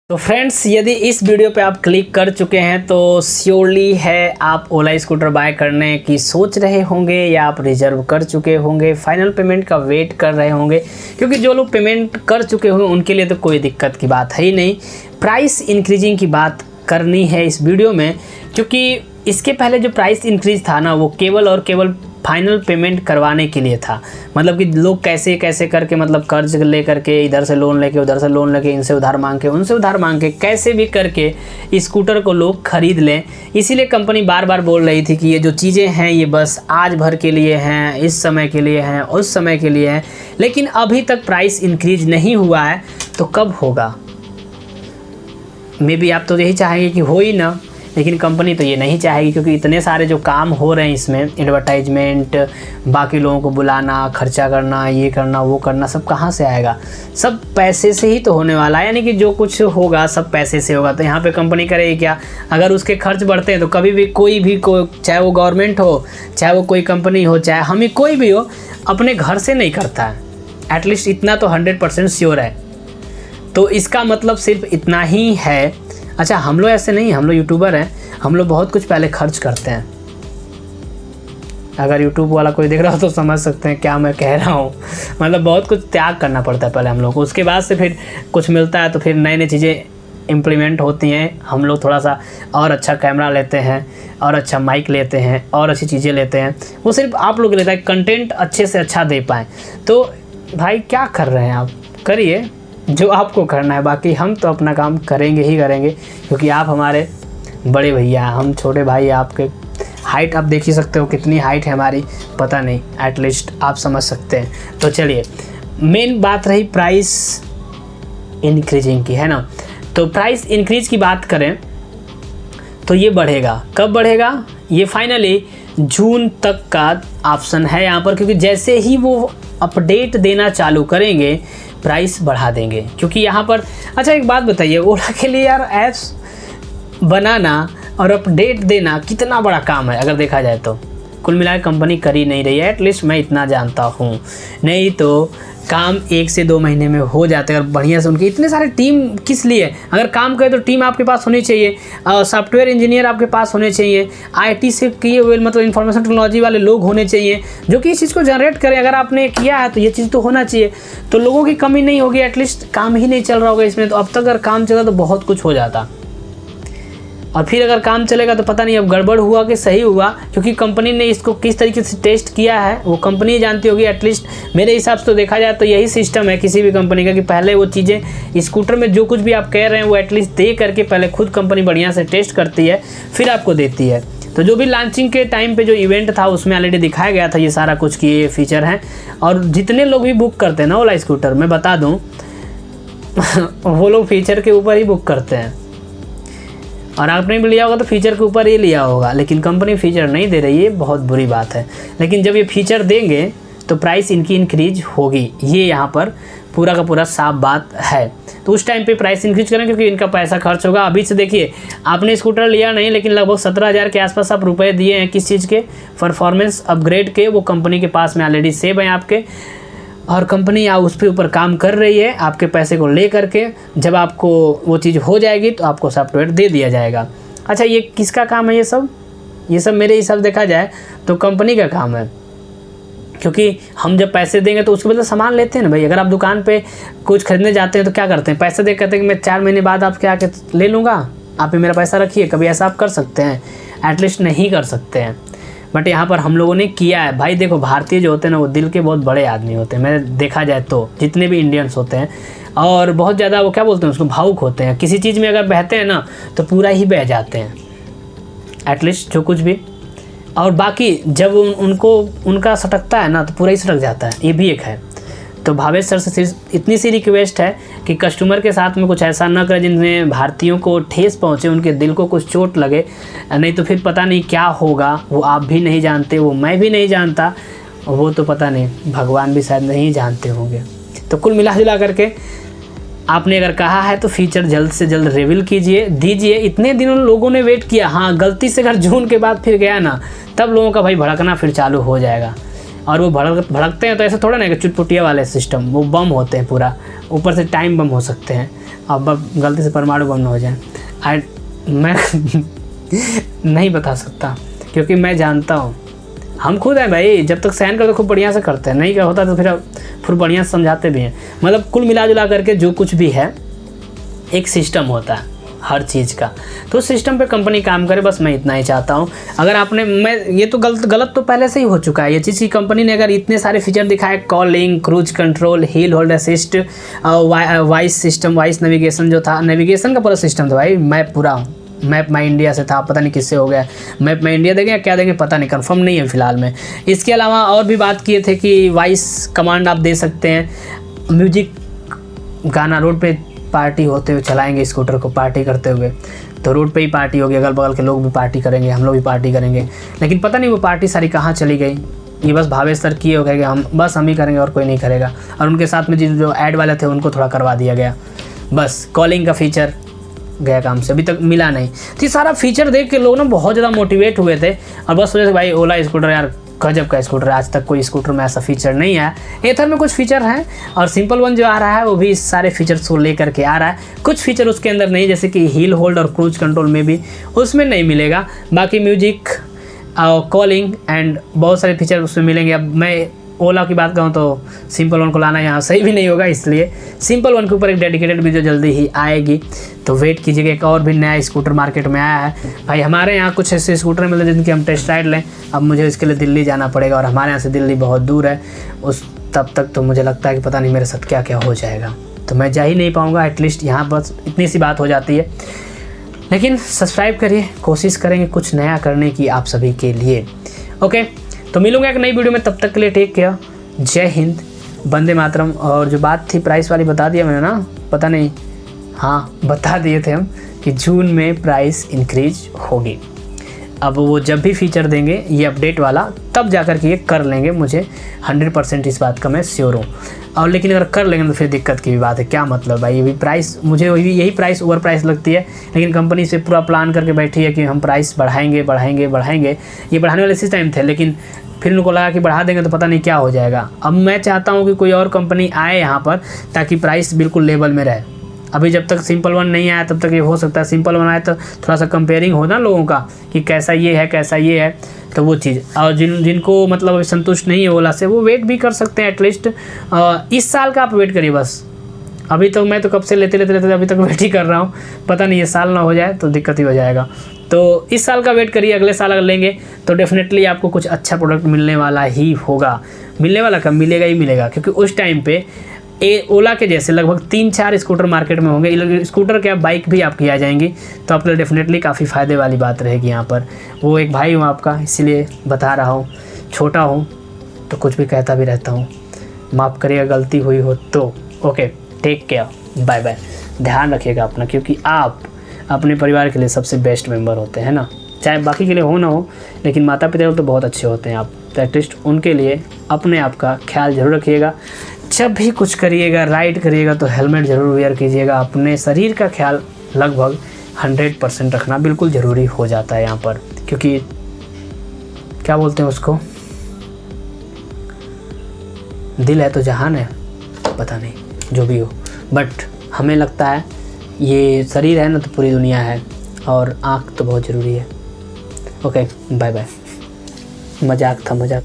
तो फ्रेंड्स, यदि इस वीडियो पे आप क्लिक कर चुके हैं तो श्योरली है आप ओला स्कूटर बाय करने की सोच रहे होंगे या आप रिजर्व कर चुके होंगे, फाइनल पेमेंट का वेट कर रहे होंगे। क्योंकि जो लोग पेमेंट कर चुके होंगे उनके लिए तो कोई दिक्कत की बात है ही नहीं। प्राइस इंक्रीजिंग की बात करनी है इस वीडियो में, क्योंकि इसके पहले जो प्राइस इंक्रीज था ना, वो केवल और केवल फाइनल पेमेंट करवाने के लिए था। मतलब कि लोग कैसे कैसे करके, मतलब कर्ज ले करके, इधर से लोन लेके उधर से लोन लेके, इनसे उधार मांग के उनसे उधार मांग के, कैसे भी करके स्कूटर को लोग खरीद लें। इसीलिए कंपनी बार बार बोल रही थी कि ये जो चीज़ें हैं ये बस आज भर के लिए हैं, इस समय के लिए हैं, उस समय के लिए हैं। लेकिन अभी तक प्राइस इंक्रीज नहीं हुआ है, तो कब होगा? मे बी आप तो यही चाहेंगे कि हो ही ना, लेकिन कंपनी तो ये नहीं चाहेगी, क्योंकि इतने सारे जो काम हो रहे हैं इसमें, एडवर्टाइजमेंट, बाकी लोगों को बुलाना, खर्चा करना, ये करना वो करना, सब कहाँ से आएगा? सब पैसे से ही तो होने वाला है। यानी कि जो कुछ होगा सब पैसे से होगा। तो यहाँ पे कंपनी करेगी क्या? अगर उसके खर्च बढ़ते हैं तो कभी भी कोई भी चाहे वो गवर्नमेंट हो, चाहे वो कोई कंपनी हो, चाहे हम ही कोई भी हो, अपने घर से नहीं करता है। एटलीस्ट इतना तो 100% श्योर है। तो इसका मतलब सिर्फ इतना ही है। अच्छा, हम लोग ऐसे नहीं, हम लोग यूट्यूबर हैं, हम लोग बहुत कुछ पहले खर्च करते हैं। अगर यूट्यूब वाला कोई देख रहा हो तो समझ सकते हैं क्या मैं कह रहा हूँ। मतलब बहुत कुछ त्याग करना पड़ता है पहले हम लोग को, उसके बाद से फिर कुछ मिलता है, तो फिर नई नई चीज़ें इम्प्लीमेंट होती हैं। हम लोग थोड़ा सा और अच्छा कैमरा लेते हैं, और अच्छा माइक लेते हैं, और अच्छी चीज़ें लेते हैं। वो सिर्फ आप लोग लेते हैं कंटेंट अच्छे से अच्छा दे पाएँ। तो भाई क्या कर रहे हैं आप? करिए जो आपको करना है, बाकी हम तो अपना काम करेंगे ही करेंगे, क्योंकि आप हमारे बड़े भैया, हम छोटे भाई। आपके हाइट आप देख ही सकते हो, कितनी हाइट है हमारी पता नहीं, एटलीस्ट आप समझ सकते हैं। तो चलिए, मेन बात रही प्राइस इंक्रीजिंग की, है ना। तो प्राइस इंक्रीज की बात करें तो ये बढ़ेगा। कब बढ़ेगा? ये फाइनली जून तक का ऑप्शन है यहाँ पर, क्योंकि जैसे ही वो अपडेट देना चालू करेंगे प्राइस बढ़ा देंगे। क्योंकि यहाँ पर, अच्छा एक बात बताइए, ओला के लिए यार ऐप्स बनाना और अपडेट देना कितना बड़ा काम है अगर देखा जाए तो। कुल मिलाकर कंपनी कर ही नहीं रही है, एटलीस्ट मैं इतना जानता हूँ। नहीं तो काम 1 से 2 महीने में हो जाते हैं, और बढ़िया से। उनकी इतने सारे टीम किस लिए? अगर काम करे तो टीम आपके पास होनी चाहिए, सॉफ्टवेयर इंजीनियर आपके पास होने चाहिए, आईटी से किए हुए, मतलब इंफॉर्मेशन टेक्नोलॉजी वाले लोग होने चाहिए जो कि इस चीज़ को जनरेट करें। अगर आपने किया है तो ये चीज़ तो होना चाहिए। तो लोगों की कमी नहीं होगी, एटलीस्ट काम ही नहीं चल रहा होगा इसमें। तो अब तक अगर काम चला तो बहुत कुछ हो जाता, और फिर अगर काम चलेगा तो पता नहीं अब गड़बड़ हुआ कि सही हुआ। क्योंकि कंपनी ने इसको किस तरीके से टेस्ट किया है वो कंपनी जानती होगी। एटलीस्ट मेरे हिसाब से तो देखा जाए तो यही सिस्टम है किसी भी कंपनी का, कि पहले वो चीज़ें स्कूटर में जो कुछ भी आप कह रहे हैं वो एटलीस्ट दे करके पहले खुद कंपनी बढ़िया से टेस्ट करती है, फिर आपको देती है। तो जो भी लॉन्चिंग के टाइम पे जो इवेंट था उसमें ऑलरेडी दिखाया गया था ये सारा कुछ कि ये फीचर हैं। और जितने लोग भी बुक करते हैं ना ओला स्कूटर, मैं बता दूँ वो लोग फीचर के ऊपर ही बुक करते हैं। और आपने भी लिया होगा तो फीचर के ऊपर ही लिया होगा, लेकिन कंपनी फीचर नहीं दे रही है, बहुत बुरी बात है। लेकिन जब ये फीचर देंगे तो प्राइस इनकी इंक्रीज होगी, ये यहाँ पर पूरा का पूरा साफ बात है। तो उस टाइम पे प्राइस इंक्रीज करें, क्योंकि इनका पैसा खर्च होगा। अभी से देखिए, आपने स्कूटर लिया नहीं, लेकिन लगभग 17,000 के आसपास आप रुपये दिए हैं किस चीज़ के? परफॉर्मेंस अपग्रेड के। वो कंपनी के पास में ऑलरेडी सेव है आपके, और कंपनी उस पे ऊपर काम कर रही है आपके पैसे को ले करके। जब आपको वो चीज़ हो जाएगी तो आपको सॉफ्टवेयर दे दिया जाएगा। अच्छा, ये किसका काम है? ये सब मेरे हिसाब देखा जाए तो कंपनी का काम है। क्योंकि हम जब पैसे देंगे तो उसके बदले सामान लेते हैं ना भाई। अगर आप दुकान पे कुछ खरीदने जाते हैं तो क्या करते हैं? पैसे दे कहते हैं कि मैं 4 महीने बाद आपके आके ले लूँगा, आप ही मेरा पैसा रखिए। कभी ऐसा आप कर सकते हैं? एटलीस्ट नहीं कर सकते हैं। बट यहाँ पर हम लोगों ने किया है भाई। देखो, भारतीय जो होते हैं ना वो दिल के बहुत बड़े आदमी होते हैं। मैं देखा जाए तो जितने भी इंडियंस होते हैं, और बहुत ज़्यादा वो क्या बोलते हैं उसको, भावुक होते हैं। किसी चीज़ में अगर बहते हैं ना तो पूरा ही बह जाते हैं, एटलीस्ट जो कुछ भी। और बाकी जब उनको उनका सटकता है ना तो पूरा ही सटक जाता है, ये भी एक है। तो भावेश सर से इतनी सी रिक्वेस्ट है कि कस्टमर के साथ में कुछ ऐसा न करें जिनमें भारतीयों को ठेस पहुंचे, उनके दिल को कुछ चोट लगे। नहीं तो फिर पता नहीं क्या होगा, वो आप भी नहीं जानते, वो मैं भी नहीं जानता, वो तो पता नहीं भगवान भी शायद नहीं जानते होंगे। तो कुल मिला जुला करके आपने अगर कहा है तो फीचर जल्द से जल्द रिवील दीजिए। इतने दिनों लोगों ने वेट किया। हाँ, गलती से अगर जून के बाद फिर गया ना, तब लोगों का भाई भड़कना फिर चालू हो जाएगा। और वो भड़कते हैं तो ऐसे थोड़ा ना कि चुटपुटिया वाले सिस्टम, वो बम होते हैं पूरा, ऊपर से टाइम बम हो सकते हैं। अब गलती से परमाणु बम ना हो जाए। मैं नहीं बता सकता क्योंकि मैं जानता हूँ, हम खुद हैं भाई, जब तक सहन करते खूब बढ़िया से करते हैं, नहीं क्या होता तो फिर बढ़िया से समझाते भी हैं। मतलब कुल मिला जुला करके जो कुछ भी है एक सिस्टम होता है हर चीज़ का, तो उस सिस्टम पे कंपनी काम करे, बस मैं इतना ही चाहता हूँ। अगर आपने ये तो गलत तो पहले से ही हो चुका है ये चीज़ की, कंपनी ने अगर इतने सारे फीचर दिखाए, calling, cruise control, hill hold assist, voice system, voice navigation जो था, नेविगेशन का पूरा सिस्टम था भाई। मैप पूरा मैप माई इंडिया से था, पता नहीं किससे हो गया, मैप माई इंडिया देंगे या क्या देंगे पता नहीं, कंफर्म नहीं है फ़िलहाल में। इसके अलावा और भी बात किए थे कि वॉइस कमांड आप दे सकते हैं, म्यूजिक, गाना, रोड पे पार्टी होते हुए चलाएंगे स्कूटर को, पार्टी करते हुए, तो रोड पे ही पार्टी होगी, अगल बगल के लोग भी पार्टी करेंगे, हम लोग भी पार्टी करेंगे, लेकिन पता नहीं वो पार्टी सारी कहाँ चली गई। ये बस भावेश सर किए हो गए कि हम ही करेंगे और कोई नहीं करेगा, और उनके साथ में जो ऐड वाले थे उनको थोड़ा करवा दिया गया। बस कॉलिंग का फीचर गया काम से, अभी तक मिला नहीं। तो ये सारा फीचर देख के लोग ना बहुत ज़्यादा मोटिवेट हुए थे, और बस वजह से भाई ओला स्कूटर यार गजब का स्कूटर है, आज तक कोई स्कूटर में ऐसा फीचर नहीं आया। एथर में कुछ फीचर हैं, और सिंपल वन जो आ रहा है वो भी सारे फीचर्स को लेकर के आ रहा है। कुछ फीचर उसके अंदर नहीं, जैसे कि हिल होल्ड और क्रूज कंट्रोल में भी उसमें नहीं मिलेगा, बाकी म्यूजिक, कॉलिंग एंड बहुत सारे फीचर उसमें मिलेंगे। अब मैं ओला की बात करूँ तो सिंपल वन को लाना यहाँ सही भी नहीं होगा, इसलिए सिंपल वन के ऊपर एक डेडिकेटेड वीडियो जल्दी ही आएगी, तो वेट कीजिएगा। एक और भी नया स्कूटर मार्केट में आया है भाई, हमारे यहाँ कुछ ऐसे स्कूटर मिलते हैं जिनकी हम टेस्ट राइड लें। अब मुझे इसके लिए दिल्ली जाना पड़ेगा, और हमारे यहाँ से दिल्ली बहुत दूर है, तब तक तो मुझे लगता है कि पता नहीं मेरे साथ क्या क्या हो जाएगा, तो मैं जा ही नहीं पाऊँगा। एटलीस्ट यहाँ बस इतनी सी बात हो जाती है, लेकिन सब्सक्राइब करिए, कोशिश करेंगे कुछ नया करने की आप सभी के लिए। ओके, तो मिलूंगा एक नई वीडियो में, तब तक के लिए टेक केयर, जय हिंद, वंदे मातरम। और जो बात थी प्राइस वाली बता दिया मैंने ना, पता नहीं, हाँ बता दिए थे हम कि जून में प्राइस इंक्रीज होगी। अब वो जब भी फीचर देंगे ये अपडेट वाला, तब जाकर के ये कर लेंगे, मुझे 100% इस बात का मैं श्योर हूँ। और लेकिन अगर कर लेंगे तो फिर दिक्कत की भी बात है, क्या मतलब भाई, ये भी प्राइस, मुझे यही प्राइस ओवर प्राइस लगती है, लेकिन कंपनी से पूरा प्लान करके बैठी है कि हम प्राइस बढ़ाएंगे बढ़ाएंगे बढ़ाएंगे। ये बढ़ाने वाले इसी टाइम थे, लेकिन फिर उनको लगा कि बढ़ा देंगे तो पता नहीं क्या हो जाएगा। अब मैं चाहता हूँ कि कोई और कंपनी आए यहाँ पर, ताकि प्राइस बिल्कुल लेवल में रहे। अभी जब तक सिंपल वन नहीं आया तब तक ये हो सकता है, सिंपल वन आए तो थोड़ा सा कंपेयरिंग हो ना लोगों का कि कैसा ये है कैसा ये है, तो वो चीज़। और जिनको मतलब अभी संतुष्ट नहीं है ओला से, वो वेट भी कर सकते हैं एटलीस्ट इस साल का, आप वेट करिए बस। अभी तो मैं तो कब से लेते अभी तक वेट ही कर रहा हूँ, पता नहीं ये साल ना हो जाए तो दिक्कत ही हो जाएगा। तो इस साल का वेट करिए, अगले साल अगर लेंगे तो डेफिनेटली आपको कुछ अच्छा प्रोडक्ट मिलने वाला ही होगा। मिलने वाला कब, मिलेगा ही मिलेगा, क्योंकि उस टाइम पे ओला के जैसे लगभग 3-4 स्कूटर मार्केट में होंगे, स्कूटर क्या बाइक भी आपकी आ जाएंगी, तो आपके लिए डेफिनेटली काफ़ी फ़ायदे वाली बात रहेगी यहाँ पर। वो एक भाई हूँ आपका, इसीलिए बता रहा हूँ, छोटा हूँ तो कुछ भी कहता भी रहता हूँ, माफ़ करिएगा गलती हुई हो तो। Okay, take care, bye bye, ध्यान रखिएगा अपना, क्योंकि आप अपने परिवार के लिए सबसे बेस्ट मेंबर होते हैं ना, चाहे बाकी के लिए हो ना हो, लेकिन माता पिता तो बहुत अच्छे होते हैं आप, तो एटलीस्ट उनके लिए अपने आप का ख्याल ज़रूर रखिएगा। जब भी कुछ करिएगा, राइड करिएगा तो हेलमेट ज़रूर वेयर कीजिएगा। अपने शरीर का ख्याल लगभग 100% रखना बिल्कुल ज़रूरी हो जाता है यहाँ पर, क्योंकि क्या बोलते हैं उसको, दिल है तो जहान है, पता नहीं जो भी हो, बट हमें लगता है ये शरीर है ना तो पूरी दुनिया है, और आँख तो बहुत ज़रूरी है। ओके, बाय बाय, मजाक था मजाक।